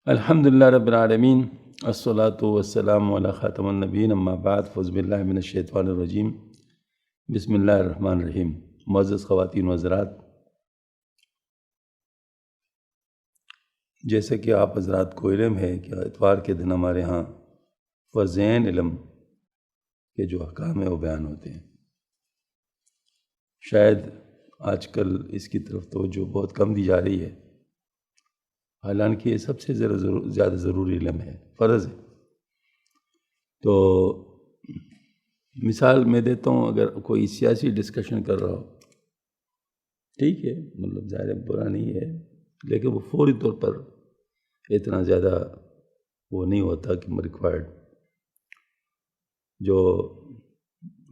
الحمدللہ رب العالمین، الصلاۃ والسلام علی خاتم النبیین، اما بعد، فاعوذ باللہ من الشیطان الرجیم، بسم اللہ الرحمن الرحیم۔ معزز خواتین و حضرات، جیسے کہ آپ حضرات کو علم ہے کہ اتوار کے دن ہمارے ہاں فرض عین علم کے جو احکام ہیں وہ بیان ہوتے ہیں۔ شاید آج کل اس کی طرف توجہ بہت کم دی جا رہی ہے، حالانکہ یہ سب سے زیادہ ضروری علم ہے، فرض ہے۔ تو مثال میں دیتا ہوں، اگر کوئی سیاسی ڈسکشن کر رہا ہو، ٹھیک ہے، مطلب ظاہر برا نہیں ہے، لیکن وہ فوری طور پر اتنا زیادہ وہ نہیں ہوتا کہ ریکوائرڈ جو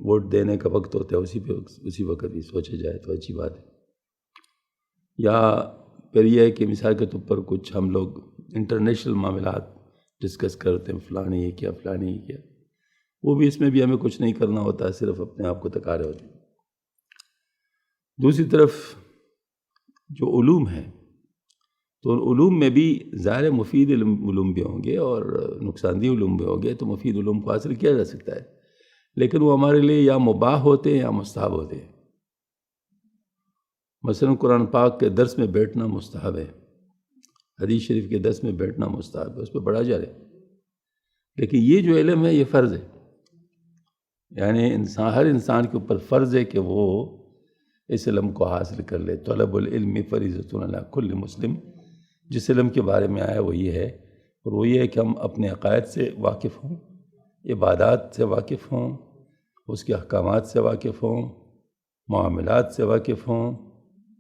ووٹ دینے کا وقت ہوتا ہے اسی وقت ہی سوچا جائے تو اچھی بات ہے۔ یا پھر یہ ہے کہ مثال کے طور پر کچھ ہم لوگ انٹرنیشنل معاملات ڈسکس کرتے ہیں، فلانی یہ کیا، فلانی یہ کیا، وہ بھی اس میں بھی ہمیں کچھ نہیں کرنا ہوتا، صرف اپنے آپ کو تکا رہے ہوتے ہیں۔ دوسری طرف جو علوم ہیں، تو ان علوم میں بھی ظاہر مفید علوم بھی ہوں گے اور نقصان دہ علوم بھی ہوں گے، تو مفید علوم کو حاصل کیا جا سکتا ہے، لیکن وہ ہمارے لیے یا مباح ہوتے ہیں یا مستحب ہوتے ہیں۔ مثلا قرآن پاک کے درس میں بیٹھنا مستحب ہے، حدیث شریف کے درس میں بیٹھنا مستحب ہے، اس پہ بڑا اجر ہے، لیکن یہ جو علم ہے یہ فرض ہے، یعنی ہر انسان کے اوپر فرض ہے کہ وہ اس علم کو حاصل کر لے۔ طلب العلم فریضۃ علی کل مسلم، جس علم کے بارے میں آیا وہ یہ ہے، اور وہ یہ ہے کہ ہم اپنے عقائد سے واقف ہوں، عبادات سے واقف ہوں، اس کے احکامات سے واقف ہوں، معاملات سے واقف ہوں،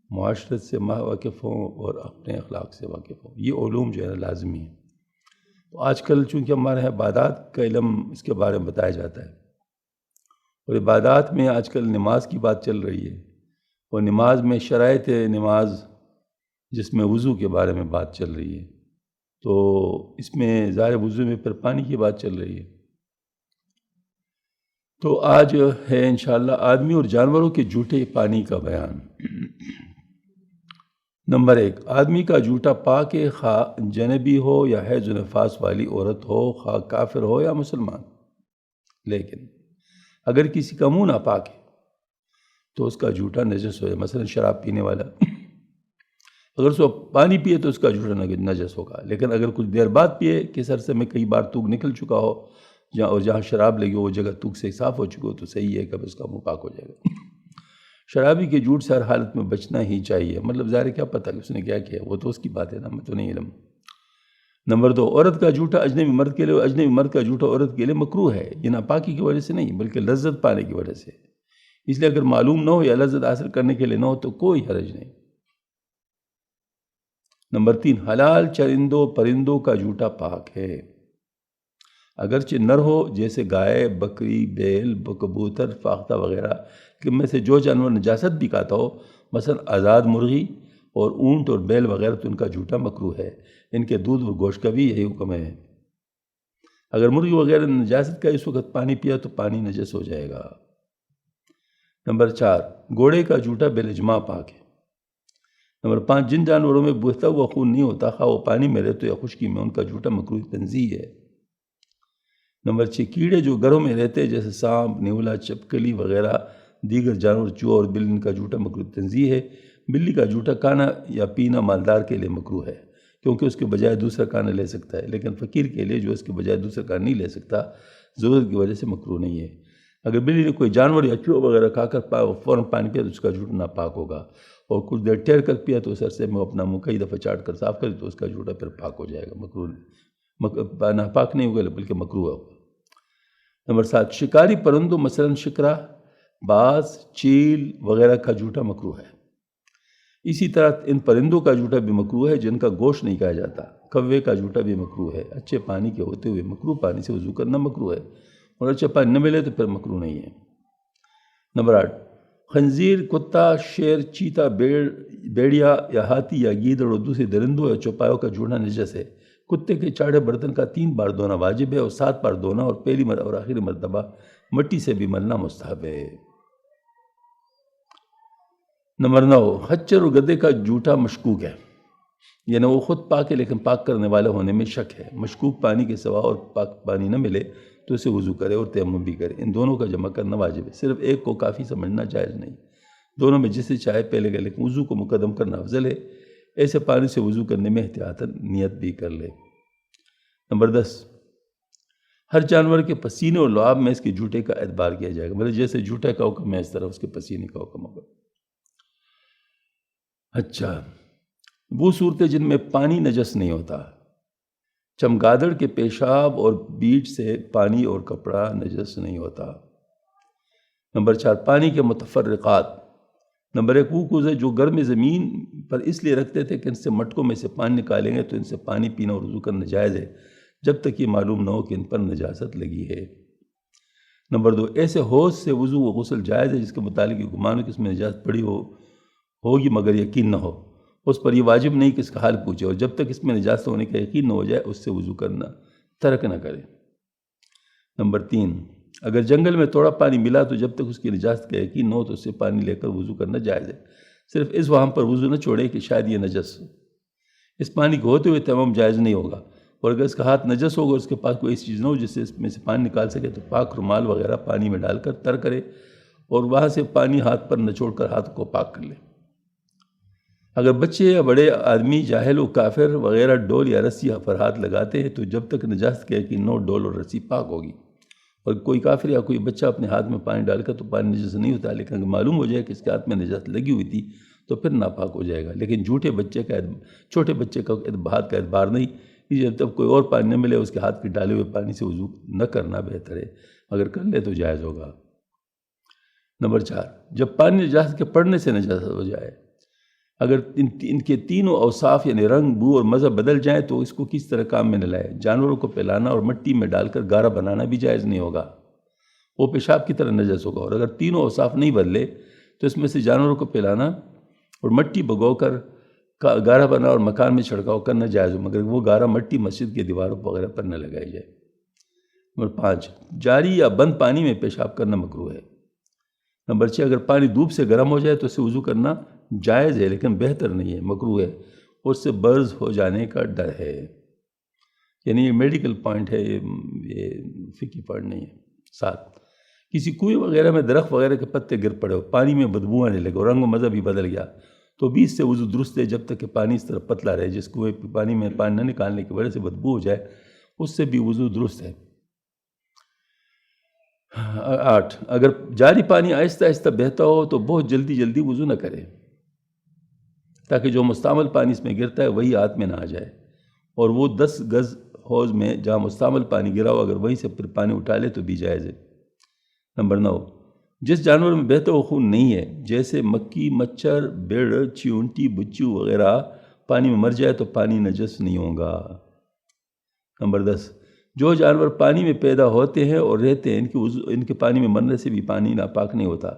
معاشرت سے واقف ہوں، اور اپنے اخلاق سے واقف ہوں۔ یہ علوم جو ہے لازمی ہے۔ تو آج کل چونکہ ہمارے یہاں عبادات کا علم اس کے بارے میں بتایا جاتا ہے، اور عبادات میں آج کل نماز کی بات چل رہی ہے، اور نماز میں شرائط نماز جس میں وضو کے بارے میں بات چل رہی ہے، تو اس میں ظاہر وضو میں پھر پانی کی بات چل رہی ہے۔ تو آج ہے انشاءاللہ آدمی اور جانوروں کے جھوٹے پانی کا بیان۔ نمبر 1، آدمی کا جھوٹا پاک ہے، خواہ جنبی ہو یا حیض و نفاس والی عورت ہو، خواہ کافر ہو یا مسلمان۔ لیکن اگر کسی کا منہ ناپاک ہے تو اس کا جھوٹا نجس ہو جائے، مثلا شراب پینے والا اگر اس پانی پیے تو اس کا جھوٹا نجس ہوگا، لیکن اگر کچھ دیر بعد پیے، کس عرصے میں کئی بار تھوک نکل چکا ہو، اور جہاں شراب لگی ہو وہ جگہ تھوک سے صاف ہو چکی ہو، تو صحیح ہے کہ اس کا منہ پاک ہو جائے گا۔ شرابی کے جھوٹ سے ہر حالت میں بچنا ہی چاہیے، مطلب ظاہر کیا پتہ کہ اس نے کیا کیا، وہ تو اس کی بات ہے نا، میں تو نہیں علم۔ نمبر 2، عورت کا جھوٹا اجنبی مرد کے لیے، اجنبی مرد کا جھوٹا عورت کے لیے مکروہ ہے، یہ ناپاکی کی وجہ سے نہیں بلکہ لذت پانے کی وجہ سے، اس لیے اگر معلوم نہ ہو یا لذت حاصل کرنے کے لیے نہ ہو تو کوئی حرج نہیں۔ نمبر 3، حلال چرندوں پرندوں کا جھوٹا پاک ہے، اگرچہ نر ہو، جیسے گائے، بکری، بیل، کبوتر، فاختہ وغیرہ، کہ میں سے جو جانور نجاست بھی کھاتا ہو، مثلا آزاد مرغی اور اونٹ اور بیل وغیرہ، تو ان کا جھوٹا مکروہ ہے، ان کے دودھ اور گوشت کا بھی یہی حکم ہے۔ اگر مرغی وغیرہ نے نجاست کا اس وقت پانی پیا تو پانی نجس ہو جائے گا۔ نمبر 4، گھوڑے کا جھوٹا بالاجماع پاک ہے۔ نمبر 5، جن جانوروں میں بہتا ہوا خون نہیں ہوتا، خواہ وہ پانی میں رہتے یا خشکی میں، ان کا جھوٹا مکروہ تنزیہ ہے۔ نمبر 6، کیڑے جو گھروں میں رہتے ہیں جیسے سانپ، نیولا، چپکلی وغیرہ، دیگر جانور، چوہا اور بلی، ان کا جھوٹا مکروہ تنزیہ ہے۔ بلی کا جھوٹا کھانا یا پینا مالدار کے لیے مکروہ ہے، کیونکہ اس کے بجائے دوسرا کھانا لے سکتا ہے، لیکن فقیر کے لیے جو اس کے بجائے دوسرا کھانا نہیں لے سکتا، ضرورت کی وجہ سے مکروہ نہیں ہے۔ اگر بلی نے کوئی جانور یا چوہا وغیرہ کھا کر فوراً پانی پیا تو اس کا جھوٹا ناپاک ہوگا، اور کچھ دیر ٹھہر کر پیا تو اس عرصے میں اپنا منہ کئی دفعہ چاٹ کر صاف کرے تو اس کا جھوٹا پھر پاک ہو جائے گا، مکروہ ناپاک نہیں ہوگا بلکہ مکروہ ہوگا۔ نمبر 7، شکاری پرندوں مثلا شکرا، باز، چیل وغیرہ کا جھوٹا مکروہ ہے۔ اسی طرح ان پرندوں کا جھوٹا بھی مکروہ ہے جن کا گوشت نہیں کھایا جاتا۔ کوے کا جھوٹا بھی مکروہ ہے، اچھے پانی کے ہوتے ہوئے مکروہ پانی سے وضو کرنا مکروہ ہے، اور اچھا پانی نہ ملے تو پھر مکروہ نہیں ہے۔ نمبر 8، خنزیر، کتا، شیر، چیتا، بیڑیا یا ہاتھی یا گیدڑ اور دوسرے درندوں یا چوپایوں کا جھوٹا نجس ہے۔ کتے کے چاڑے برتن کا 3 بار دھونا واجب ہے، اور 7 بار دھونا، اور پہلی اور آخری مرتبہ مٹی سے بھی ملنا مستحب ہے۔ نمبر 9، خچر اور گدھے کا جھوٹا مشکوک ہے، یعنی وہ خود پاک ہے لیکن پاک کرنے والا ہونے میں شک ہے، مشکوک پانی کے سوا اور پاک پانی نہ ملے تو اسے وضو کرے اور تیمم بھی کرے، ان دونوں کا جمع کرنا واجب ہے، صرف ایک کو کافی سمجھنا جائز نہیں، دونوں میں جسے چاہے پہلے گا، لیکن وضو کو مقدم کرنا افضل ہے، ایسے پانی سے وضو کرنے میں احتیاطاً نیت بھی کر لے۔ نمبر 10، ہر جانور کے پسینے اور لعاب میں اس کے جھوٹے کا اعتبار کیا جائے گا، مطلب جیسے جھوٹے کا حکم ہے اس طرح اس کے پسینے کا حکم ہوگا۔ اچھا، وہ صورتیں جن میں پانی نجس نہیں ہوتا، چمگادڑ کے پیشاب اور بیٹ سے پانی اور کپڑا نجس نہیں ہوتا۔ نمبر 4، پانی کے متفرقات۔ نمبر 1، وہ کوزے جو گرم زمین پر اس لیے رکھتے تھے کہ ان سے مٹکوں میں سے پانی نکالیں گے تو ان سے پانی پینا اور وضو کرنا جائز ہے، جب تک یہ معلوم نہ ہو کہ ان پر نجاست لگی ہے۔ نمبر 2، ایسے حوض سے وضو و غسل جائز ہے جس کے متعلق یہ گمان ہو کہ اس میں نجاست پڑی ہوگی مگر یقین نہ ہو، اس پر یہ واجب نہیں کہ اس کا حال پوچھے، اور جب تک اس میں نجاست ہونے کا یقین نہ ہو جائے اس سے وضو کرنا ترک نہ کرے۔ نمبر 3، اگر جنگل میں تھوڑا پانی ملا تو جب تک اس کی نجاست کا یقین نہ ہو تو اس سے پانی لے کر وضو کرنا جائز ہے، صرف اس وہم پر وضو نہ چھوڑے کہ شاید یہ نجس ہو، اس پانی کو ہوتے ہوئے تیمم جائز نہیں ہوگا، اور اگر اس کا ہاتھ نجس ہوگا اور اس کے پاس کوئی ایسی چیز نہ ہو جس سے اس میں سے پانی نکال سکے تو پاک رومال وغیرہ پانی میں ڈال کر تر کرے اور وہاں سے پانی ہاتھ پر نچوڑ کر ہاتھ کو پاک کر لے۔ اگر بچے یا بڑے آدمی جاہل و کافر وغیرہ ڈول یا رسی پر ہاتھ لگاتے ہیں تو جب تک نجاست کا یقین نہ ہو ڈول اور رسی پاک ہوگی، اور کوئی کافر یا کوئی بچہ اپنے ہاتھ میں پانی ڈال کر تو پانی نجس نہیں ہوتا، لیکن اگر معلوم ہو جائے کہ اس کے ہاتھ میں نجاست لگی ہوئی تھی تو پھر ناپاک ہو جائے گا، لیکن چھوٹے بچے کا ہاتھ کا اعتبار نہیں، جب تک کوئی اور پانی نہ ملے اس کے ہاتھ کے ڈالے ہوئے پانی سے وضو نہ کرنا بہتر ہے، اگر کر لے تو جائز ہوگا۔ نمبر 4، جب پانی نجاست کے پڑنے سے نجاست ہو جائے، اگر ان کے تینوں اوصاف یعنی رنگ، بو اور مزہ بدل جائیں تو اس کو کس طرح کام میں نہ لائے، جانوروں کو پلانا اور مٹی میں ڈال کر گارا بنانا بھی جائز نہیں ہوگا، وہ پیشاب کی طرح نجس ہوگا، اور اگر تینوں اوصاف نہیں بدلے تو اس میں سے جانوروں کو پلانا اور مٹی بھگو کر گارا بنا اور مکان میں چھڑکاؤ کرنا جائز ہو، مگر وہ گارا مٹی مسجد کے دیواروں وغیرہ پر نہ لگائی جائے۔ نمبر 5، جاری یا بند پانی میں پیشاب کرنا مکروہ ہے۔ نمبر 6، اگر پانی دھوپ سے گرم ہو جائے تو اسے وضو کرنا جائز ہے لیکن بہتر نہیں ہے، مکروہ ہے، اور اس سے برز ہو جانے کا ڈر ہے، یعنی یہ میڈیکل پوائنٹ ہے، یہ فقہی پوائنٹ نہیں ہے۔ 7، کسی کنویں وغیرہ میں درخت وغیرہ کے پتے گر پڑے ہو، پانی میں بدبو آنے لگے اور رنگ و مزہ بھی بدل گیا تو بھی اس سے وضو درست ہے جب تک کہ پانی اس طرح پتلا رہے، جس کنویں پانی میں پانی نہ نکالنے کی وجہ سے بدبو ہو جائے اس سے بھی وضو درست ہے۔ 8، اگر جاری پانی آہستہ آہستہ بہتا ہو تو بہت جلدی وضو نہ کرے تاکہ جو مستعمل پانی اس میں گرتا ہے وہی ہاتھ میں نہ آ جائے، اور وہ 10 گز حوض میں جہاں مستعمل پانی گرا ہو اگر وہیں سے پھر پانی اٹھا لے تو بھی جائز ہے۔ نمبر 9، جس جانور میں بہتا ہوا خون نہیں ہے جیسے مکھی، مچھر، بھیڑ، چیونٹی، بچو وغیرہ پانی میں مر جائے تو پانی نجس نہیں ہوگا۔ نمبر 10، جو جانور پانی میں پیدا ہوتے ہیں اور رہتے ہیں ان کے پانی میں مرنے سے بھی پانی ناپاک نہیں ہوتا،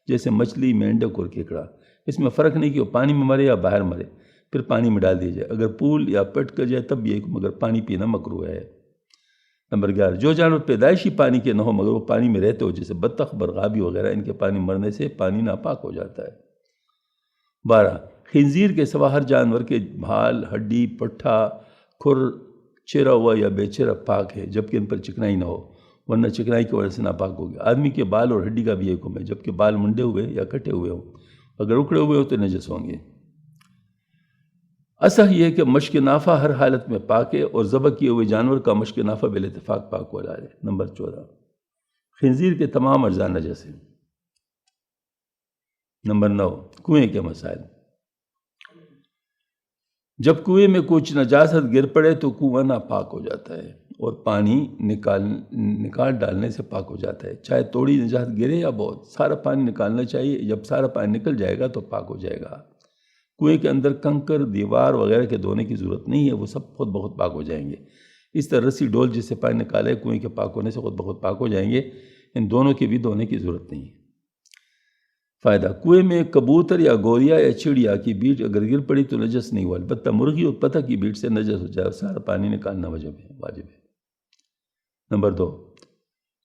جیسے مچھلی، مینڈک اور کیکڑا، اس میں فرق نہیں کہ وہ پانی میں مرے یا باہر مرے، پھر پانی میں ڈال دیا جائے، اگر پول یا پٹ کر جائے تب بھی مگر پانی پینا مکروہ ہے۔ نمبر 11، جو جانور پیدائشی پانی کے نہ ہو مگر وہ پانی میں رہتے ہو جیسے بطخ، برغابی وغیرہ، ان کے پانی مرنے سے پانی ناپاک ہو جاتا ہے۔ 12، خنزیر کے سوا ہر جانور کے بھال، ہڈی، پٹھا، کھر چیرا ہوا یا بے چیرا پاک ہے جبکہ ان پر چکنائی نہ ہو، ورنہ چکنائی کی وجہ سے ناپاک ہو گیا۔ آدمی کے بال اور ہڈی کا بھی حکم ہے جبکہ بال منڈے ہوئے یا کٹے ہوئے ہوں، اگر اکڑے ہوئے ہو تو نجس ہوں گے۔ اصح یہ ہے کہ مشق نافع ہر حالت میں پاک ہے اور ذبح کیے ہوئے جانور کا مشق نافع بالاتفاق پاک ہو جائے۔ نمبر 14، خنزیر کے تمام اجزاء نجس ہیں۔ نمبر 9، کنویں کے مسائل۔ جب کنویں میں کچھ نجاست گر پڑے تو کنواں ناپاک ہو جاتا ہے اور پانی نکال ڈالنے سے پاک ہو جاتا ہے، چاہے تھوڑی نجاست گرے یا بہت، سارا پانی نکالنا چاہیے، جب سارا پانی نکل جائے گا تو پاک ہو جائے گا۔ کنویں کے اندر کنکر، دیوار وغیرہ کے دھونے کی ضرورت نہیں ہے، وہ سب خود بخود پاک ہو جائیں گے۔ اس طرح رسی ڈول جس سے پانی نکالے کنویں کے پاک ہونے سے خود بخود پاک ہو جائیں گے، ان دونوں کے بھی دھونے کی ضرورت نہیں ہے۔ فائدہ، کنویں میں کبوتر یا گوریا یا چڑیا کی بیٹ اگر گر پڑی تو نجس نہیں ہوا، البتہ مرغی اور پتہ کی بیٹ سے نجس ہو جائے، سارا پانی نکالنا واجب ہے۔ نمبر 2،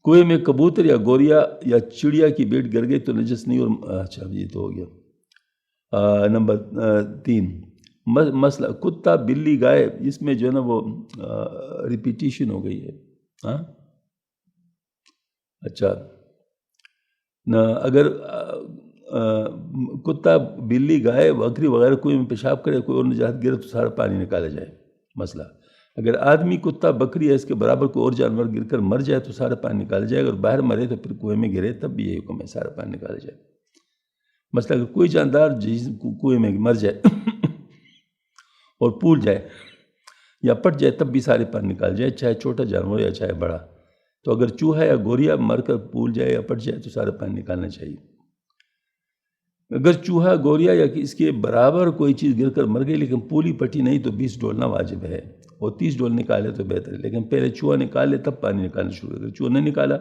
کنویں میں کبوتر یا گوریا یا چڑیا کی بیٹ گر گئی تو نجس نہیں، اور اچھا یہ تو ہو گیا۔ نمبر 3، مسئلہ کتا بلی گائے، اس میں جو ہے نا وہ ریپیٹیشن ہو گئی ہے. ہاں اچھا نہ، اگر کتا بلی گائے بکری وغیرہ کوئی میں پیشاب کرے، کوئی اور نجاست گرے تو سارا پانی نکالا جائے. مسئلہ اگر آدمی کتا بکری ہے اس کے برابر کوئی اور جانور گر کر مر جائے تو سارا پانی نکالا جائے. اگر باہر مرے تو پھر کنویں میں گرے تب بھی یہی حکم ہے، سارا پانی نکالا جائے. مثلا اگر کوئی جاندار کنویں میں مر جائے اور پھول جائے یا پٹ جائے تب بھی سارے پانی نکال جائے، چاہے چھوٹا جانور یا چاہے بڑا. تو اگر چوہا یا گوریا مر کر پھول جائے یا پٹ جائے تو سارا پانی نکالنا چاہیے. اگر چوہا گوریا یا اس کے برابر کوئی چیز گر کر مر گئی لیکن پولی پٹی نہیں تو 20 ڈولنا واجب ہے، اور 30 ڈول نکالے تو بہتر ہے. لیکن پہلے چوہا نکال لے تب پانی نکالنا شروع کرے. اگر چوہا نہیں نکالا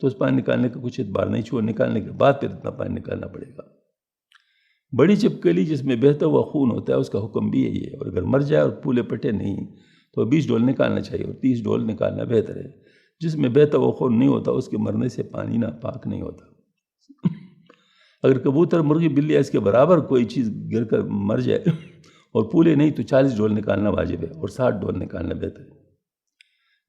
تو اس پانی نکالنے کا کچھ اعتبار نہیں، چوہا نکالنے کے بعد پھر اتنا پانی نکالنا پڑے گا. بڑی چپکلی جس میں بہتا ہوا خون ہوتا ہے اس کا حکم بھی یہی ہے، اور اگر مر جائے اور پھولے پٹے نہیں تو 20 ڈول نکالنا چاہیے، اور 30 ڈول نکالنا بہتر ہے. جس میں بہتا ہوا خون نہیں ہوتا اس کے مرنے سے پانی ناپاک نہیں ہوتا. اگر کبوتر مرغی بلی اس کے برابر کوئی چیز گر کر مر جائے اور پھولے نہیں تو 40 ڈول نکالنا واجب ہے، اور 60 ڈول نکالنا بہتر ہے.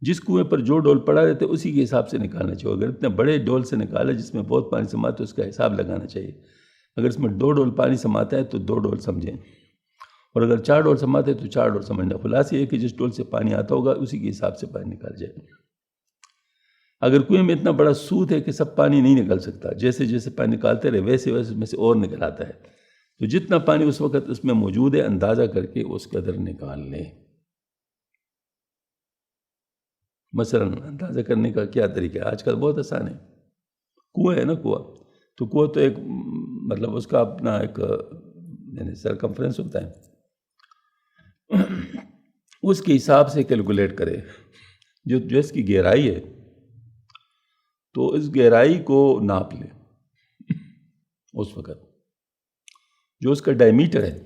جس کنویں پر جو ڈول پڑا رہتے اسی کے حساب سے نکالنا چاہیے. اگر اتنے بڑے ڈول سے نکالا جس میں بہت پانی سماتا ہے اس کا حساب لگانا چاہیے. اگر اس میں 2 ڈول پانی سماتا ہے تو 2 ڈول سمجھیں، اور اگر 4 ڈول سماتا ہے تو 4 ڈول سمجھنا. خلاصہ یہ کہ جس ڈول سے پانی آتا ہوگا اسی کے حساب سے پانی نکال جائے. اگر کنویں میں اتنا بڑا سود ہے کہ سب پانی نہیں نکل سکتا، جیسے جیسے پانی نکالتے رہے ویسے ویسے اس میں سے اور نکل آتا ہے، تو جتنا پانی اس وقت اس میں موجود ہے اندازہ کر کے اس قدر نکال لیں. مثلا اندازہ کرنے کا کیا طریقہ ہے؟ آج کل بہت آسان ہے. کنویں ہے نا، کنواں تو کنواں تو ایک مطلب اس کا اپنا ایک یعنی سرکمفرنس ہوتا ہے، اس کے حساب سے کیلکولیٹ کرے. جو اس کی گہرائی ہے تو اس گہرائی کو ناپ لے. اس وقت جو اس کا ڈائمیٹر ہے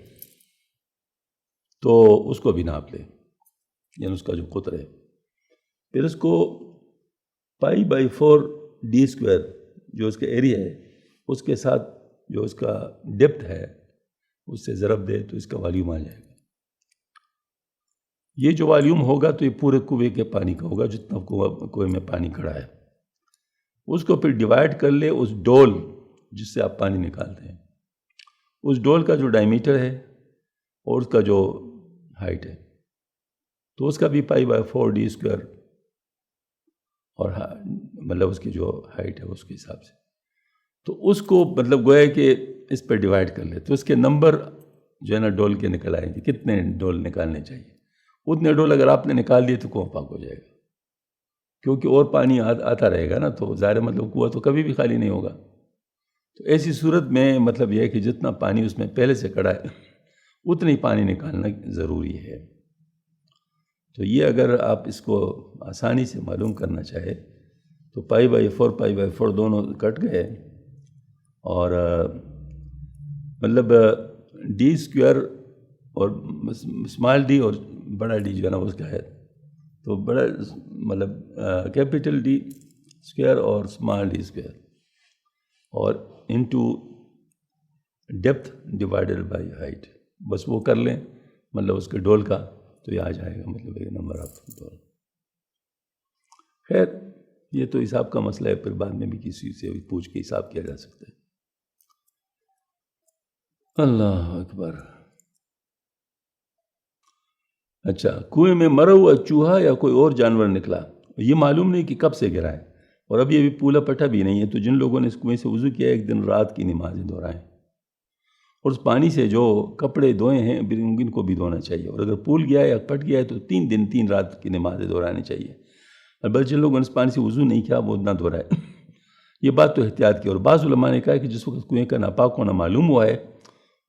تو اس کو بھی ناپ لے، یعنی اس کا جو قطر ہے. پھر اس کو π/4 d² جو اس کا ایریا ہے اس کے ساتھ جو اس کا ڈیپتھ ہے اس سے ضرب دے تو اس کا والیوم آ جائے گا. یہ جو والیوم ہوگا تو یہ پورے کنویں کے پانی کا ہوگا جتنا کنویں میں پانی کھڑا ہے. اس کو پھر ڈیوائڈ کر لے اس ڈول جس سے آپ پانی نکالتے ہیں، اس ڈول کا جو ڈائمیٹر ہے اور اس کا جو ہائٹ ہے تو اس کا بھی π/4 d²، اور مطلب اس کی جو ہائٹ ہے اس کے حساب سے تو اس کو مطلب گویا کہ اس پہ ڈیوائڈ کر لے تو اس کے نمبر جو ہے نا ڈول کے نکل آئیں گے. کتنے ڈول نکالنے چاہیے؟ اتنے ڈول اگر آپ نے نکال دیے تو کنواں پاک ہو جائے گا، کیونکہ اور پانی آتا رہے گا نا، تو ظاہر مطلب کنواں تو کبھی بھی خالی نہیں ہوگا. تو ایسی صورت میں مطلب یہ ہے کہ جتنا پانی اس میں پہلے سے کھڑا ہے اتنا ہی پانی نکالنا ضروری ہے. تو یہ اگر آپ اس کو آسانی سے معلوم کرنا چاہے تو π/4 دونوں کٹ گئے، اور مطلب d² اور اسمال ڈی اور بڑا ڈی جو ہے نا اس کا ہے تو بڑا مطلب کیپٹل D² اور اسمال d²، اور into depth divided by height, بس وہ کر لیں مطلب اس کے ڈول کا تو یہ آ جائے گا مطلب یہ نمبر آف ڈول. خیر یہ تو حساب کا مسئلہ ہے، پھر بعد میں بھی کسی سے پوچھ کے حساب کیا جا سکتا ہے. اللہ اکبر. اچھا، کنویں میں مرا ہوا چوہا یا کوئی اور جانور نکلا، یہ معلوم نہیں کہ کب سے گرا ہے اور اب یہ بھی پولا پٹا بھی نہیں ہے، تو جن لوگوں نے اس کنویں سے وضو کیا ایک دن رات کی نمازیں دہرائیں، اور اس پانی سے جو کپڑے دھوئے ہیں ان کو بھی دھونا چاہیے. اور اگر پھول گیا ہے یا پٹ گیا ہے تو 3 دن 3 رات کی نمازیں دہرانی چاہیے. البتہ جن لوگوں نے اس پانی سے وضو نہیں کیا وہ نہ دہرائے. یہ بات تو احتیاط کی. اور بعض علماء نے کہا کہ جس وقت کنویں کا ناپاک ہونا معلوم ہوا ہے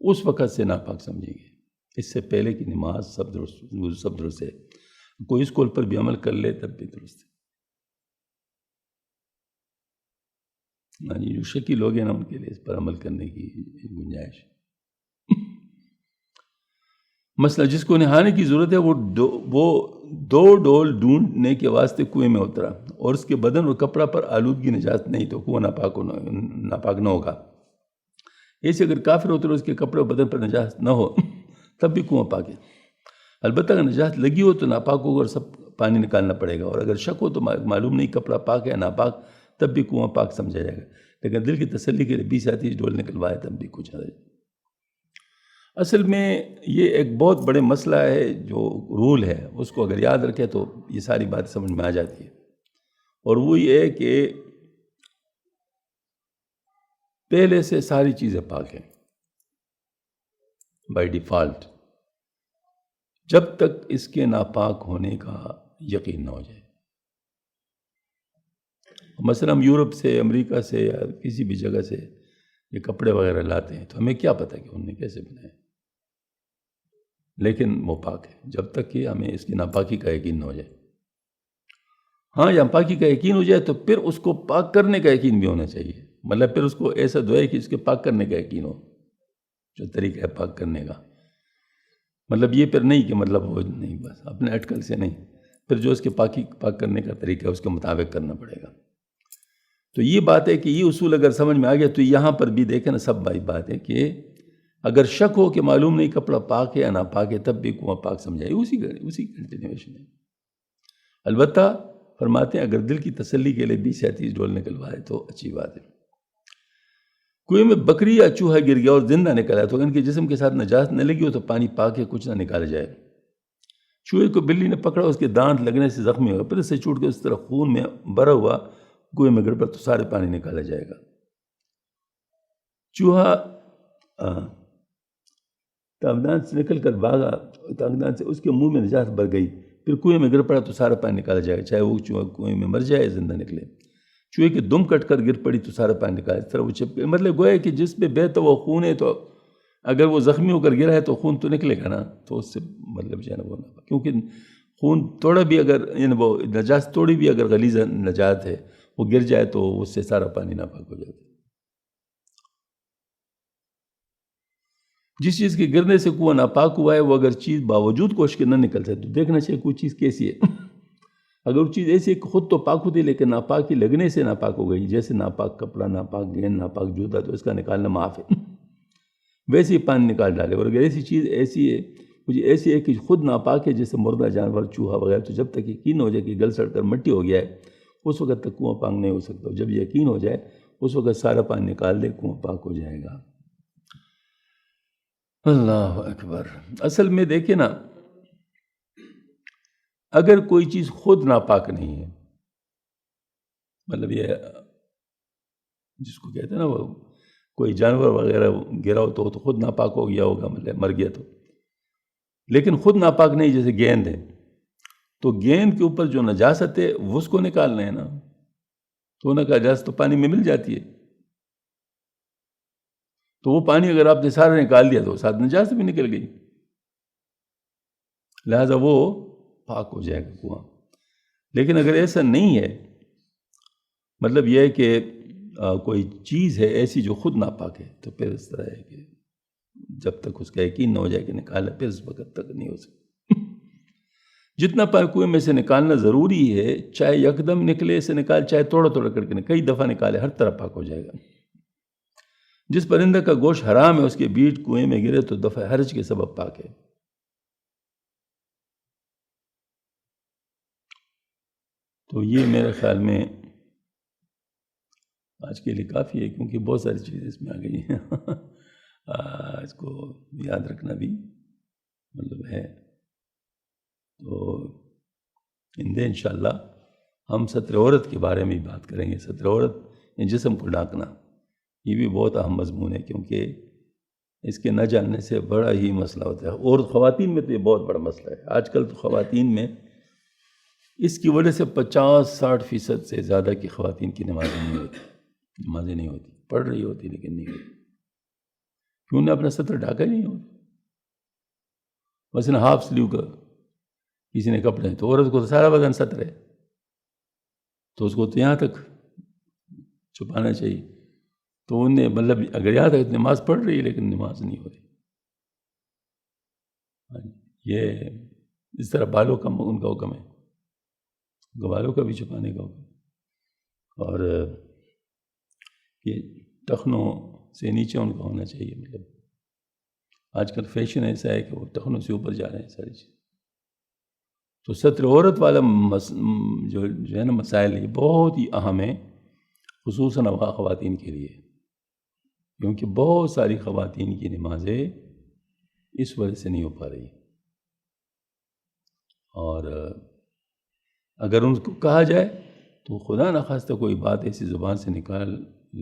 اس وقت سے ناپاک سمجھیں گے، اس سے پہلے کی نماز سب درست ہے. کوئی اس قول پر بھی عمل کر لے تب بھی درست ہے. جو شکی لوگ ہیں نا ان کے لیے اس پر عمل کرنے کی گنجائش. مسئلہ جس کو نہانے کی ضرورت ہے وہ 2 ڈول ڈھونڈنے کے واسطے کنویں میں اترا اور اس کے بدن اور کپڑا پر آلودگی نجاست نہیں تو کنواں ناپاک نہ ہوگا. ایسے اگر کافر اترے اس کے کپڑے اور بدن پر نجاست نہ ہو تب بھی کنواں پاک ہے۔ البتہ اگر نجاست لگی ہو تو ناپاک ہوگا اور سب پانی نکالنا پڑے گا، اور اگر شک ہو تو معلوم نہیں کپڑا پاک ہے یا ناپاک، تب بھی کنواں پاک سمجھا جائے گا، لیکن دل کی تسلی کے لیے 20 آتی ڈول نکلوائے تب بھی کچھ حرج۔ اصل میں یہ ایک بہت بڑے مسئلہ ہے، جو رول ہے اس کو اگر یاد رکھے تو یہ ساری بات سمجھ میں آ جاتی ہے، اور وہ یہ ہے کہ پہلے سے ساری چیزیں پاک ہیں بائی ڈیفالٹ، جب تک اس کے ناپاک ہونے کا یقین نہ ہو جائے۔ مثلا ہم یورپ سے، امریکہ سے یا کسی بھی جگہ سے یہ کپڑے وغیرہ لاتے ہیں تو ہمیں کیا پتہ کہ انہوں نے کیسے بنائے، لیکن وہ پاک ہے جب تک کہ ہمیں اس کی ناپاکی کا یقین نہ ہو جائے۔ ہاں، یا پاکی کا یقین ہو جائے تو پھر اس کو پاک کرنے کا یقین بھی ہونا چاہیے، مطلب پھر اس کو ایسا دعائے کہ اس کے پاک کرنے کا یقین ہو، جو طریقہ ہے پاک کرنے کا، مطلب یہ پھر نہیں کہ مطلب وہ نہیں بس اپنے اٹکل سے نہیں، پھر جو اس کے پاک کرنے کا طریقہ ہے اس کے مطابق کرنا پڑے گا۔ تو یہ بات ہے کہ یہ اصول اگر سمجھ میں آ گیا تو یہاں پر بھی دیکھیں نا، سب بھائی بات ہے کہ اگر شک ہو کہ معلوم نہیں کپڑا پاک ہے یا ناپاک ہے تب بھی کنواں پاک سمجھائے، اسی کنٹینیویشن ہے۔ البتہ فرماتے ہیں اگر دل کی تسلی کے لیے 20 یا 30 ڈول نکلوائے تو اچھی بات ہے۔ کنویں میں بکری یا چوہا گر گیا اور زندہ نکلا تو ان کے جسم کے ساتھ نجاست نہ لگی ہو تو پانی پاک ہے، کچھ نہ نکالا جائے۔ چوہے کو بلی نے پکڑا، اس کے دانت لگنے سے زخمی ہوا، پھر اس سے چھوٹ کے اس طرح خون میں بھرا ہوا کنویں میں گر پڑا تو سارے پانی نکالا جائے گا۔ چوہا تاغدان سے نکل کر بھاگا، تاغدان سے اس کے منہ میں نجاست بھر گئی، پھر کنویں میں گر پڑا تو سارا پانی نکالا جائے گا، چاہے وہ چوہا کنویں میں مر جائے زندہ نکلے۔ چوہے کی دم کٹ کر گر پڑی تو سارا پانی نکالا، اس طرح وہ چپ گئے، مطلب گویا کہ جس پہ بہتا وہ خون ہے تو اگر وہ زخمی ہو کر گرا ہے تو خون تو نکلے گا نا، تو اس سے مطلب جو ہے نا وہ نہ، کیونکہ خون توڑا بھی اگر یعنی وہ نجاست توڑی بھی اگر غلیظ نجات ہے وہ گر جائے تو اس سے سارا پانی ناپاک ہو جاتا ہے۔ جس چیز کے گرنے سے کنواں ناپاک ہوا ہے وہ اگر چیز باوجود کوشش کے نہ نکل سکے تو دیکھنا چاہیے کوئی چیز کیسی ہے۔ اگر وہ چیز ایسی ہے کہ خود تو پاک ہوتی ہے لیکن ناپاکی لگنے سے ناپاک ہو گئی، جیسے ناپاک کپڑا، ناپاک گیند، ناپاک جوتا، تو اس کا نکالنا معاف ہے، ویسے ہی پانی نکال ڈالے۔ اور اگر ایسی چیز ایسی ہے کہ خود ناپاک ہے جیسے مردہ جانور، چوہا وغیرہ، تو جب تک یقین ہو جائے کہ گل سڑ کر مٹی ہو گیا ہے اس وقت تک کنواں پاک نہیں ہو سکتا، جب یقین ہو جائے اس وقت سارا پانی نکال دے، کنواں پاک ہو جائے گا۔ اللہ اکبر۔ اصل میں دیکھیں نا، اگر کوئی چیز خود ناپاک نہیں ہے، مطلب یہ جس کو کہتے ہیں نا وہ کوئی جانور وغیرہ گرا ہو تو خود ناپاک ہو گیا ہوگا، مطلب مر گیا تو، لیکن خود ناپاک نہیں، جیسے گیند ہے تو گیند کے اوپر جو نجاست ہے وہ اس کو نکالنا ہے نا، تو نجاست تو پانی میں مل جاتی ہے، تو وہ پانی اگر آپ نے سارا نکال دیا تو ساتھ نجاست بھی نکل گئی، لہذا وہ پاک ہو جائے گا کنواں۔ لیکن اگر ایسا نہیں ہے، مطلب یہ ہے کہ کوئی چیز ہے ایسی جو خود ناپاک ہے، تو پھر اس طرح ہے کہ جب تک اس کا یقین نہ ہو جائے کہ نکالا، پھر اس وقت تک نہیں ہو سکتا۔ جتنا پانی کنویں میں سے نکالنا ضروری ہے، چاہے یکدم نکلے سے نکال، چاہے توڑا توڑا کر کے کئی دفعہ نکالے، ہر طرح پاک ہو جائے گا۔ جس پرندہ کا گوشت حرام ہے اس کے بیٹ کنویں میں گرے تو دفع حرج کے سبب پاک ہے۔ تو یہ میرے خیال میں آج کے لیے کافی ہے، کیونکہ بہت ساری چیزیں اس میں آ گئی ہیں اس کو یاد رکھنا بھی مطلب ہے۔ تو انشاءاللہ ہم ستر عورت کے بارے میں بات کریں گے۔ ستر عورت جسم کو ڈھانکنا، یہ بھی بہت اہم مضمون ہے، کیونکہ اس کے نہ جاننے سے بڑا ہی مسئلہ ہوتا ہے، اور خواتین میں تو یہ بہت بڑا مسئلہ ہے۔ آج کل تو خواتین میں اس کی وجہ سے 50-60% سے زیادہ کی خواتین کی نمازیں نہیں ہوتی، پڑھ رہی ہوتی لیکن نہیں ہوتی، کیوں نے اپنا ستر ڈھاکا ہی نہیں ہوتا۔ مثلا ہاف سلیو کا کسی نے کپڑے ہیں تو عورت کو تو سارا بدن ستر ہے، تو اس کو تو یہاں تک چھپانا چاہیے، تو انہیں مطلب اگر یہاں تک نماز پڑھ رہی ہے لیکن نماز نہیں ہو رہی۔ یہ اس طرح بالوں کا ان کا حکم ہے، بالوں کا بھی چھپانے کا حکم، اور یہ ٹخنوں سے نیچے ان کا ہونا چاہیے، مطلب آج کل فیشن ایسا ہے کہ وہ ٹخنوں سے اوپر جا رہے ہیں ساری چیز. تو ستر عورت والا جو ہے نا مسائل یہ بہت ہی اہم ہے، خصوصاً خواتین کے لیے، کیونکہ بہت ساری خواتین کی نمازیں اس وجہ سے نہیں ہو پا رہی. اور اگر ان کو کہا جائے تو خدا نخواستہ کوئی بات ایسی زبان سے نکال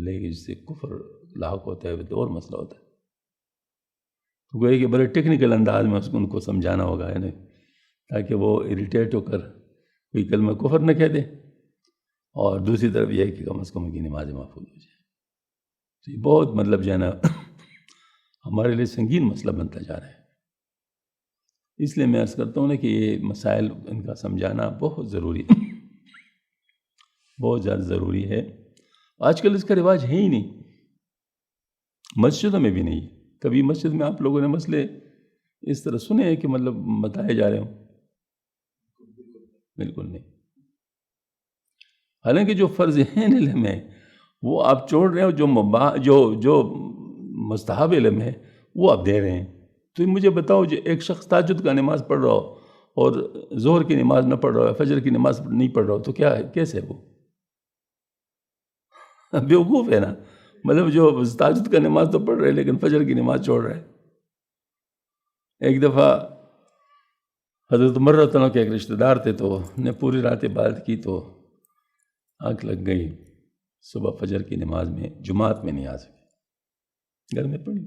لے گی جس سے کفر لاحق ہوتا ہے تو اور مسئلہ ہوتا ہے. تو گویا کہ بڑے ٹیکنیکل انداز میں ان کو سمجھانا ہوگا ہے نا، تاکہ وہ اریٹیٹ ہو کر کوئی کلمہ کفر نہ کہہ دے، اور دوسری طرف یہ ہے کہ کم از کم ان کی نمازیں محفوظ ہو جائیں. تو یہ بہت مطلب جو ہے نا ہمارے لیے سنگین مسئلہ بنتا جا رہا ہے. اس لیے میں عرض کرتا ہوں نا کہ یہ مسائل ان کا سمجھانا بہت ضروری ہے، بہت زیادہ ضروری ہے. آج کل اس کا رواج ہے ہی نہیں، مسجدوں میں بھی نہیں. کبھی مسجد میں آپ لوگوں نے مسئلے اس طرح سنے ہیں کہ مطلب بتائے جا رہے ہوں؟ بالکل نہیں. حالانکہ جو فرض ہیں علم ہے وہ آپ چھوڑ رہے ہو، جو مستحب علم ہے وہ آپ دے رہے ہیں. تو مجھے بتاؤ، جو ایک شخص تہجد کا نماز پڑھ رہا ہو اور ظہر کی نماز نہ پڑھ رہا ہو، فجر کی نماز نہیں پڑھ رہا ہو، تو کیا ہے، کیسے ہے وہ؟ بیوقوف ہے نا. مطلب جو تہجد کا نماز تو پڑھ رہے ہیں لیکن فجر کی نماز چھوڑ رہے ہیں. ایک دفعہ حضرت عمر رضی اللہ عنہ کے ایک رشتہ دار تھے، تو نے پوری رات عبادت کی تو آنکھ لگ گئی. صبح فجر کی نماز میں جماعت میں نہیں آ سکے، گھر میں پڑھی.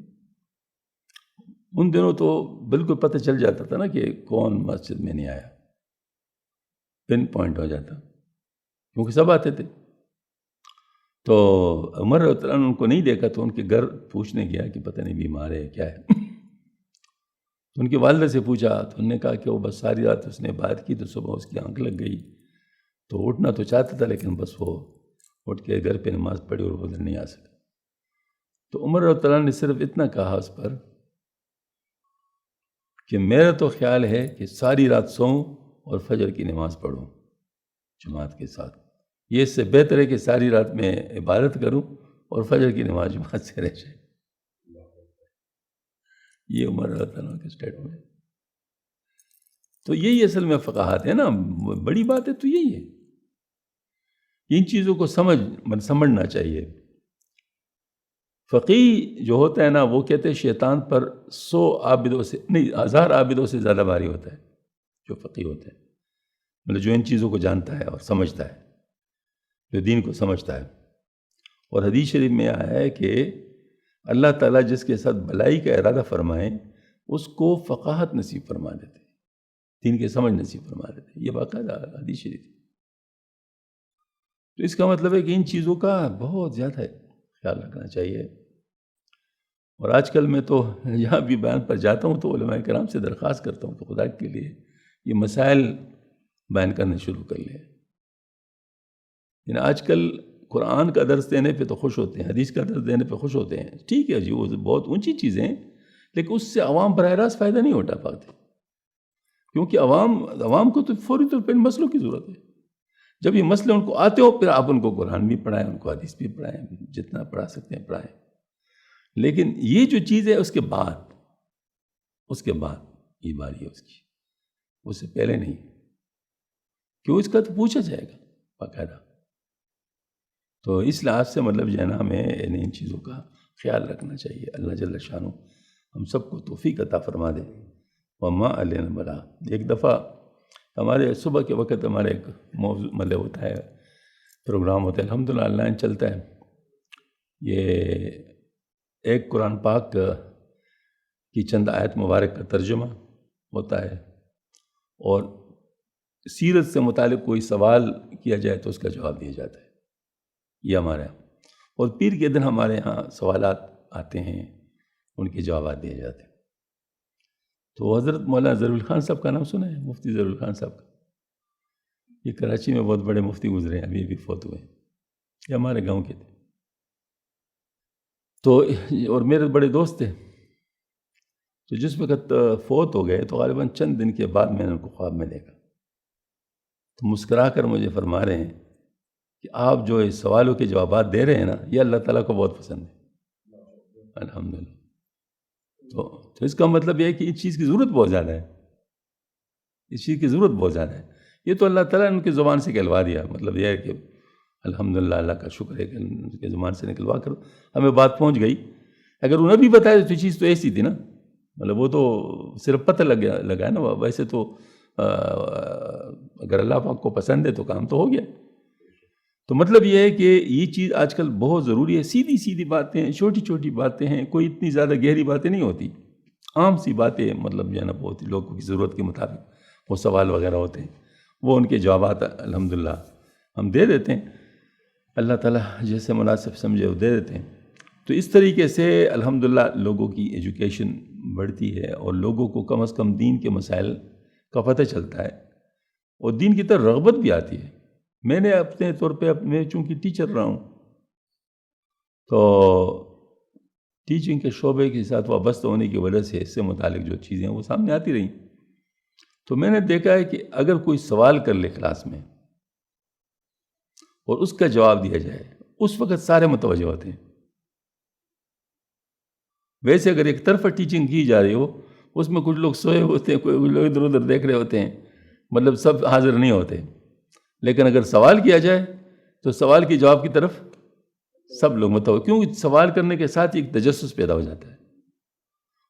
ان دنوں تو بالکل پتہ چل جاتا تھا نا کہ کون مسجد میں نہیں آیا، پن پوائنٹ ہو جاتا، کیونکہ سب آتے تھے. تو عمر رضی اللہ عنہ نے ان کو نہیں دیکھا تو ان کے گھر پوچھنے گیا کہ پتہ نہیں بیمار ہے کیا ہے. تو ان کی والدہ سے پوچھا تو انہوں نے کہا کہ وہ بس ساری رات اس نے بات کی تو صبح اس کی آنکھ لگ گئی، تو اٹھنا تو چاہتا تھا لیکن بس وہ اٹھ کے گھر پہ نماز پڑھی اور ادھر نہیں آ سکا. تو عمر رضی اللہ عنہ نے صرف اتنا کہا اس پر کہ میرا تو خیال ہے کہ ساری رات سوؤں اور فجر کی نماز پڑھوں جماعت کے ساتھ. یہ اس سے بہتر ہے کہ ساری رات میں عبادت کروں اور فجر کی نماز جماعت سے رہ جائے. یہ عمر رضی اللہ عنہ کے اسٹیٹمنٹ ہے. تو یہی اصل میں فقاہت ہے نا، بڑی بات ہے تو یہی ہے. ان چیزوں کو سمجھنا چاہیے. فقیہ جو ہوتا ہے نا وہ کہتے ہیں شیطان پر 100 عابدوں سے نہیں 1000 عابدوں سے زیادہ بھاری ہوتا ہے جو فقیہ ہوتا ہے، مطلب جو ان چیزوں کو جانتا ہے اور سمجھتا ہے، جو دین کو سمجھتا ہے. اور حدیث شریف میں آیا ہے کہ اللہ تعالیٰ جس کے ساتھ بلائی کا ارادہ فرمائیں اس کو فقاہت نصیب فرما دیتے، دین کے سمجھ نصیب فرما دیتے. یہ باقاعدہ حدیث شریف. تو اس کا مطلب ہے کہ ان چیزوں کا بہت زیادہ خیال رکھنا چاہیے. اور آج کل میں تو یہاں بھی بیان پر جاتا ہوں تو علماء کرام سے درخواست کرتا ہوں کہ خدا کے لیے یہ مسائل بیان کرنے شروع کر لیں. یعنی آج کل قرآن کا درس دینے پہ تو خوش ہوتے ہیں، حدیث کا درس دینے پہ خوش ہوتے ہیں، ٹھیک ہے جی وہ بہت اونچی چیزیں ہیں، لیکن اس سے عوام براہ راست فائدہ نہیں اٹھا پاتے، کیونکہ عوام کو تو فوری طور پہ ان مسئلوں کی ضرورت ہے. جب یہ مسئلے ان کو آتے ہو پھر آپ ان کو قرآن بھی پڑھائیں، ان کو حدیث بھی پڑھائیں، جتنا پڑھا سکتے ہیں پڑھائیں. لیکن یہ جو چیز ہے اس کے بعد یہ باری ہے اس کی، اس سے پہلے نہیں، کیوں اس کا تو پوچھا جائے گا باقاعدہ. تو اس لحاظ سے مطلب جو ہے نا ہمیں ان چیزوں کا خیال رکھنا چاہیے. اللہ جل شانہ ہم سب کو توفیق عطا فرما دے. وما علینا البلاغ. ایک دفعہ ہمارے صبح کے وقت ہمارے ایک موضوع مطلب ہوتا ہے، پروگرام ہوتا ہے، الحمدللہ آن لائن چلتا ہے. یہ ایک قرآن پاک کی چند آیت مبارک کا ترجمہ ہوتا ہے، اور سیرت سے متعلق کوئی سوال کیا جائے تو اس کا جواب دیا جاتا ہے. یہ ہمارے یہاں. اور پیر کے دن ہمارے ہاں سوالات آتے ہیں، ان کے جوابات دیے جاتے ہیں. تو حضرت مولانا ظہور خان صاحب کا نام سنا ہے؟ مفتی ظہور خان صاحب کا. یہ کراچی میں بہت بڑے مفتی گزرے ہیں، ابھی فوت ہوئے ہیں. یہ ہمارے گاؤں کے تھے. تو اور میرے بڑے دوست تھے. تو جس وقت فوت ہو گئے تو غالباً چند دن کے بعد میں نے ان کو خواب میں دیکھا. تو مسکرا کر مجھے فرما رہے ہیں کہ آپ جو اس سوالوں کے جوابات دے رہے ہیں نا، یہ اللہ تعالیٰ کو بہت پسند ہے. الحمدللہ. تو اس کا مطلب یہ ہے کہ اس چیز کی ضرورت بہت زیادہ ہے، اس چیز کی ضرورت بہت زیادہ ہے. یہ تو اللہ تعالیٰ نے ان کی زبان سے کہلوا دیا. مطلب یہ ہے کہ الحمدللہ اللہ کا شکر ہے کہ ان کے زبان سے نکلوا کر ہمیں بات پہنچ گئی. اگر انہیں بھی بتایا تو چیز تو ایسی تھی نا، مطلب وہ تو صرف پتہ لگا نا. ویسے تو اگر اللہ پاک کو پسند ہے تو کام تو ہو گیا. تو مطلب یہ ہے کہ یہ چیز آج کل بہت ضروری ہے. سیدھی سیدھی باتیں ہیں، چھوٹی چھوٹی باتیں ہیں، کوئی اتنی زیادہ گہری باتیں نہیں ہوتی، عام سی باتیں مطلب جو ہے نا بہت ہی لوگوں کی ضرورت کے مطابق وہ سوال وغیرہ ہوتے ہیں، وہ ان کے جوابات الحمدللہ ہم دے دیتے ہیں. اللہ تعالیٰ جیسے مناسب سمجھے وہ دے دیتے ہیں. تو اس طریقے سے الحمدللہ لوگوں کی ایجوکیشن بڑھتی ہے اور لوگوں کو کم از کم دین کے مسائل کا پتہ چلتا ہے اور دین کی طرف رغبت بھی آتی ہے. میں نے اپنے طور پہ میں چونکہ ٹیچر رہا ہوں تو ٹیچنگ کے شعبے کے ساتھ وابستہ ہونے کی وجہ سے اس سے متعلق جو چیزیں ہیں وہ سامنے آتی رہیں. تو میں نے دیکھا ہے کہ اگر کوئی سوال کر لے کلاس میں اور اس کا جواب دیا جائے اس وقت سارے متوجہ ہوتے ہیں. ویسے اگر ایک طرف ٹیچنگ کی جا رہی ہو اس میں کچھ لوگ سوئے ہوتے ہیں، کوئی لوگ ادھر ادھر دیکھ رہے ہوتے ہیں، مطلب سب حاضر نہیں ہوتے. لیکن اگر سوال کیا جائے تو سوال کے جواب کی طرف سب لوگ متوجہ، کیونکہ سوال کرنے کے ساتھ ایک تجسس پیدا ہو جاتا ہے.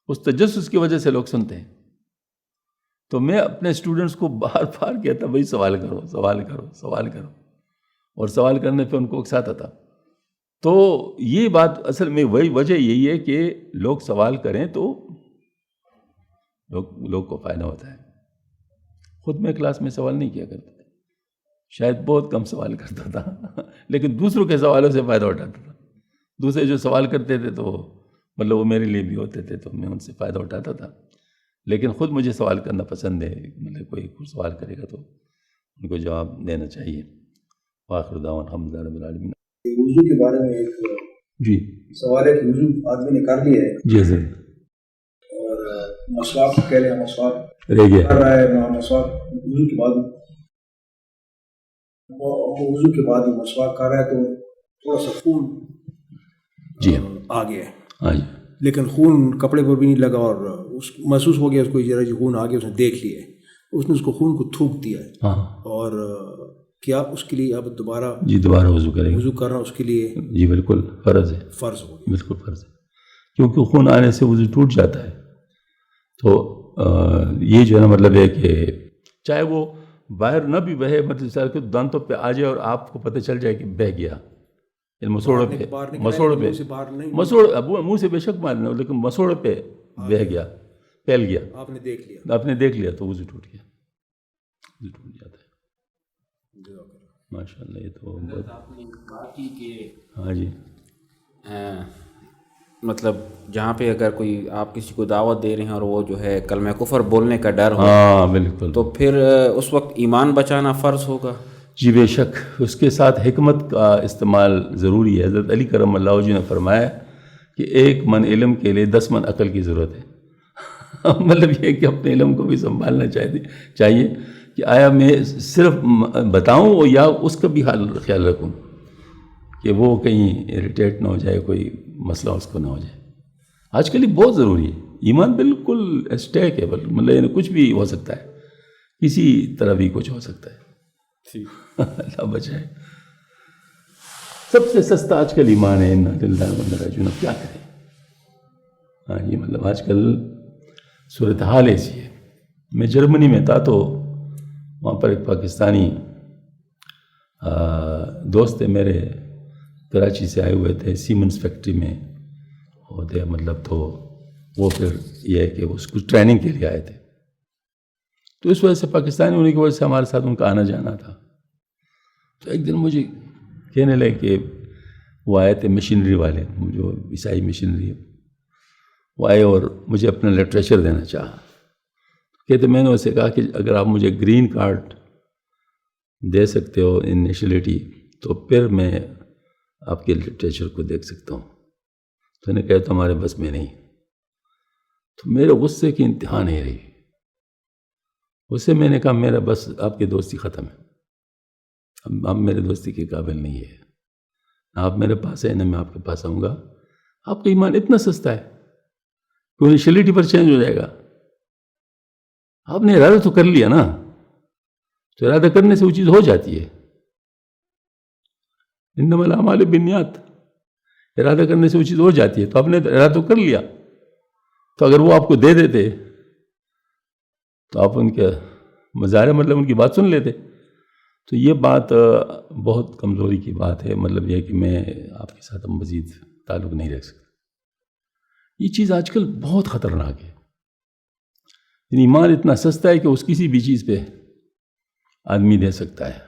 اس تجسس کی وجہ سے لوگ سنتے ہیں. تو میں اپنے اسٹوڈنٹس کو بار بار کہتا بھائی سوال کرو سوال کرو سوال کرو، اور سوال کرنے پہ ان کو اکساتا تھا. تو یہ بات اصل میں وہی وجہ یہی ہے کہ لوگ سوال کریں تو لوگ کو فائدہ ہوتا ہے. خود میں کلاس میں سوال نہیں کیا کرتا تھا، شاید بہت کم سوال کرتا تھا، لیکن دوسروں کے سوالوں سے فائدہ اٹھاتا تھا. دوسرے جو سوال کرتے تھے تو مطلب وہ میرے لیے بھی ہوتے تھے تو میں ان سے فائدہ اٹھاتا تھا. لیکن خود مجھے سوال کرنا پسند ہے. مطلب کوئی سوال کرے گا تو ان کو جواب دینا چاہیے. وآخر دعوانا الحمدللہ رب العالمین. وضو کے بارے میں ایک جی سوال ہے کہ وضو آدمی نے کر لیا ہے جی سر اور مسواک کہہ لیں مسواک رہ گیا کر رہا ہے، مسواک وضو کے بعد مسواک کر رہا ہے تو تھوڑا سا خون جی آ گیا ہے. ہاں جی. لیکن خون کپڑے پر بھی نہیں لگا اور محسوس ہو گیا اس کو ذرا جی خون آ گیا، اس نے دیکھ لیا ہے، اس نے اس کو خون کو تھوک دیا ہے. ہاں. اور کیا اس کے لیے اب دوبارہ وضو کریں گے؟ وضو کرنا اس کے لیے جی بالکل فرض ہے. فرض ہو گیا. بالکل فرض ہے، کیونکہ خون آنے سے وضو ٹوٹ جاتا ہے. تو یہ جو ہے نا مطلب ہے کہ چاہے وہ باہر نہ بھی بہے، مطلب دانتوں پہ آ جائے اور آپ کو پتہ چل جائے کہ بہہ گیا، مسوڑ پہ منہ سے بے شک مارنا، لیکن مسوڑ پہ بہہ گیا، پھیل گیا، آپ نے دیکھ لیا تو وضو ٹوٹ گیا، وضو ٹوٹ جاتا ہے. ماشاء اللہ. یہ تو آپ نے بات کی کہ ہاں جی مطلب جہاں پہ اگر کوئی آپ کسی کو دعوت دے رہے ہیں اور وہ جو ہے کلمہ کفر بولنے کا ڈر ہو، ہاں بالکل، تو پھر اس وقت ایمان بچانا فرض ہوگا. جی بے شک اس کے ساتھ حکمت کا استعمال ضروری ہے. حضرت علی کرم اللہ وجہ نے فرمایا کہ 1 من علم کے لیے 10 من عقل کی ضرورت ہے. مطلب یہ ہے کہ اپنے علم کو بھی سنبھالنا چاہیے کہ آیا میں صرف بتاؤں یا اس کا بھی خیال رکھوں کہ وہ کہیں اریٹیٹ نہ ہو جائے، کوئی مسئلہ اس کو نہ ہو جائے. آج کل یہ بہت ضروری ہے. ایمان بالکل اسٹیک ہے، مطلب کچھ بھی ہو سکتا ہے، کسی طرح بھی کچھ ہو سکتا ہے. اللہ بچائے. سب سے سستا آج کل ایمان ہے. انا للہ و انا الیہ راجعون. کیا کریں؟ ہاں یہ مطلب آج کل صورتحال ایسی ہے. میں جرمنی میں تھا تو وہاں پر ایک پاکستانی دوست تھے میرے، کراچی سے آئے ہوئے تھے، سیمنز فیکٹری میں ہوتے مطلب. تو وہ پھر یہ ہے کہ اس کو ٹریننگ کے لیے آئے تھے، تو اس وجہ سے پاکستانی ہونے کی وجہ سے ہمارے ساتھ ان کا آنا جانا تھا. تو ایک دن مجھے کہنے لگے کہ وہ آئے تھے مشینری والے، جو عیسائی مشینری، وہ آئے اور مجھے اپنا لٹریچر دینا چاہا. کہتے میں نے اسے کہا کہ اگر آپ مجھے گرین کارڈ دے سکتے ہو انیشلٹی تو پھر میں آپ کے لٹریچر کو دیکھ سکتا ہوں. تو نے کہا تمہارے بس میں نہیں. تو میرے غصے کی انتہا نہیں رہی. اسے میں نے کہا میرا بس آپ کی دوستی ختم ہے، اب آپ میرے دوستی کے قابل نہیں ہے. آپ میرے پاس ہے نہ میں آپ کے پاس آؤں گا. آپ کا ایمان اتنا سستا ہے کہ انیشلٹی پر چینج ہو جائے گا. آپ نے ارادہ تو کر لیا نا, تو ارادہ کرنے سے وہ چیز ہو جاتی ہے. انما الاعمال بالنیات, ارادہ کرنے سے وہ چیز ہو جاتی ہے. تو آپ نے ارادہ تو کر لیا, تو اگر وہ آپ کو دے دیتے تو آپ ان کے مظاہرے مطلب ان کی بات سن لیتے. تو یہ بات بہت کمزوری کی بات ہے. مطلب یہ کہ میں آپ کے ساتھ مزید تعلق نہیں رکھ سکتا. یہ چیز آج کل بہت خطرناک ہے. یعنی ایمان اتنا سستا ہے کہ اس کسی بھی چیز پہ آدمی دے سکتا ہے.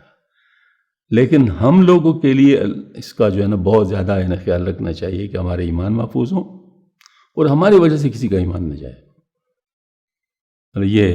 لیکن ہم لوگوں کے لیے اس کا جو ہے نا بہت زیادہ ہے نا خیال رکھنا چاہیے کہ ہمارے ایمان محفوظ ہوں اور ہماری وجہ سے کسی کا ایمان نہ جائے. یہ